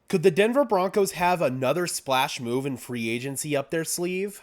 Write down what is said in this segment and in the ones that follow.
Could the Denver Broncos have another splash move in free agency up their sleeve?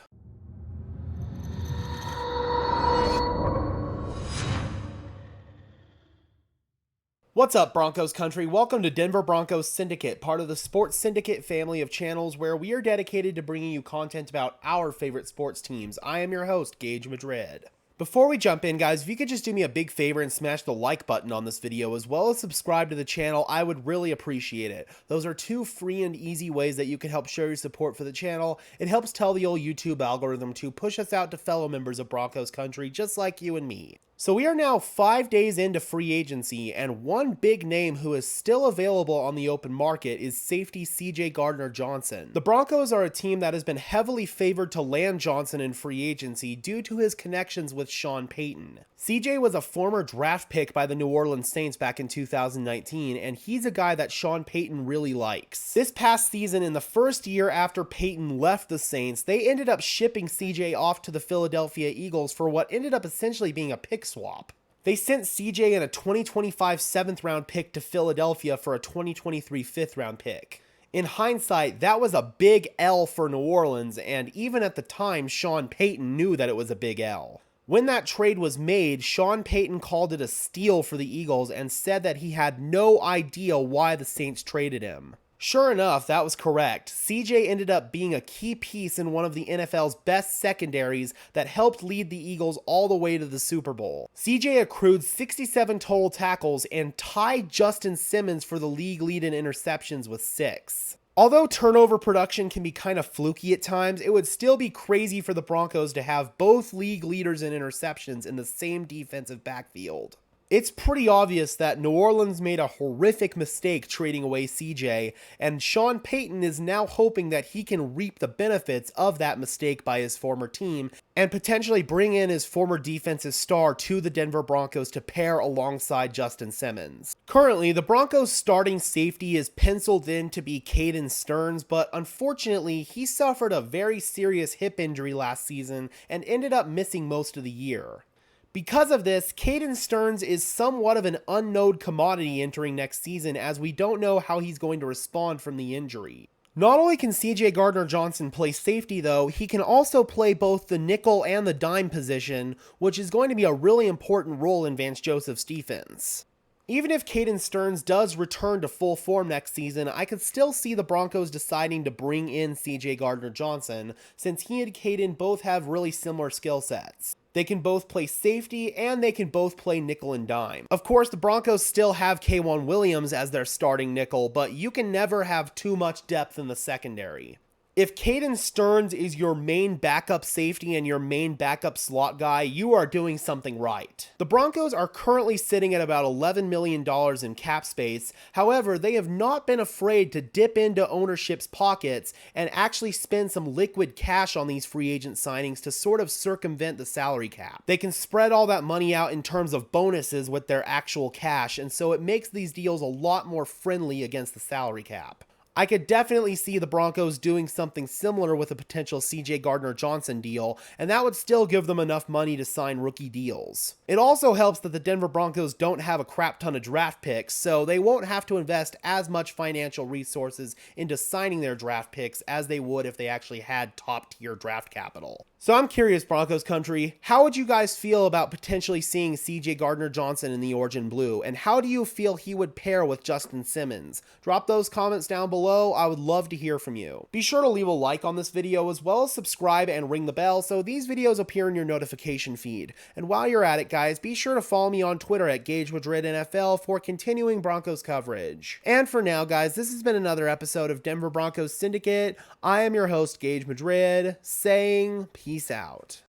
What's up, Broncos country? Welcome to Denver Broncos Syndicate, part of the Sports Syndicate family of channels where we are dedicated to bringing you content about our favorite sports teams. I am your host, Gage Madrid. Before we jump in, guys, if you could just do me a big favor and smash the like button on this video as well as subscribe to the channel, I would really appreciate it. Those are two free and easy ways that you can help show your support for the channel. It helps tell the old YouTube algorithm to push us out to fellow members of Broncos country just like you and me. So we are now 5 days into free agency, and one big name who is still available on the open market is safety CJ Gardner-Johnson. The Broncos are a team that has been heavily favored to land Johnson in free agency due to his connections with Sean Payton. CJ was a former draft pick by the New Orleans Saints back in 2019, and he's a guy that Sean Payton really likes. This past season, in the first year after Payton left the Saints, they ended up shipping CJ off to the Philadelphia Eagles for what ended up essentially being a pick swap. They sent CJ and a 2025 7th round pick to Philadelphia for a 2023 5th round pick. In hindsight, that was a big L for New Orleans, and even at the time, Sean Payton knew that it was a big L. When that trade was made, Sean Payton called it a steal for the Eagles and said that he had no idea why the Saints traded him. Sure enough, that was correct. CJ ended up being a key piece in one of the NFL's best secondaries that helped lead the Eagles all the way to the Super Bowl. CJ accrued 67 total tackles and tied Justin Simmons for the league lead in interceptions with 6. Although turnover production can be kind of fluky at times, it would still be crazy for the Broncos to have both league leaders in interceptions in the same defensive backfield. It's pretty obvious that New Orleans made a horrific mistake trading away CJ, and Sean Payton is now hoping that he can reap the benefits of that mistake by his former team and potentially bring in his former defensive star to the Denver Broncos to pair alongside Justin Simmons. Currently, the Broncos' starting safety is penciled in to be Caden Sterns, but unfortunately, he suffered a very serious hip injury last season and ended up missing most of the year. Because of this, Caden Sterns is somewhat of an unknown commodity entering next season as we don't know how he's going to respond from the injury. Not only can CJ Gardner-Johnson play safety though, he can also play both the nickel and the dime position, which is going to be a really important role in Vance Joseph's defense. Even if Caden Sterns does return to full form next season, I could still see the Broncos deciding to bring in CJ Gardner-Johnson since he and Caden both have really similar skill sets. They can both play safety, and they can both play nickel and dime. Of course, the Broncos still have K'Waun Williams as their starting nickel, but you can never have too much depth in the secondary. If Caden Sterns is your main backup safety and your main backup slot guy, you are doing something right. The Broncos are currently sitting at about $11 million in cap space. However, they have not been afraid to dip into ownership's pockets and actually spend some liquid cash on these free agent signings to sort of circumvent the salary cap. They can spread all that money out in terms of bonuses with their actual cash, and so it makes these deals a lot more friendly against the salary cap. I could definitely see the Broncos doing something similar with a potential CJ Gardner-Johnson deal, and that would still give them enough money to sign rookie deals. It also helps that the Denver Broncos don't have a crap ton of draft picks, so they won't have to invest as much financial resources into signing their draft picks as they would if they actually had top-tier draft capital. So I'm curious, Broncos country, how would you guys feel about potentially seeing CJ Gardner-Johnson in the Orange and Blue, and how do you feel he would pair with Justin Simmons? Drop those comments down below. I would love to hear from you. Be sure to leave a like on this video as well as subscribe and ring the bell so these videos appear in your notification feed. And while you're at it, guys, be sure to follow me on Twitter at Gage Madrid NFL for continuing Broncos coverage. And for now, guys, this has been another episode of Denver Broncos Syndicate. I am your host, Gage Madrid, saying peace out.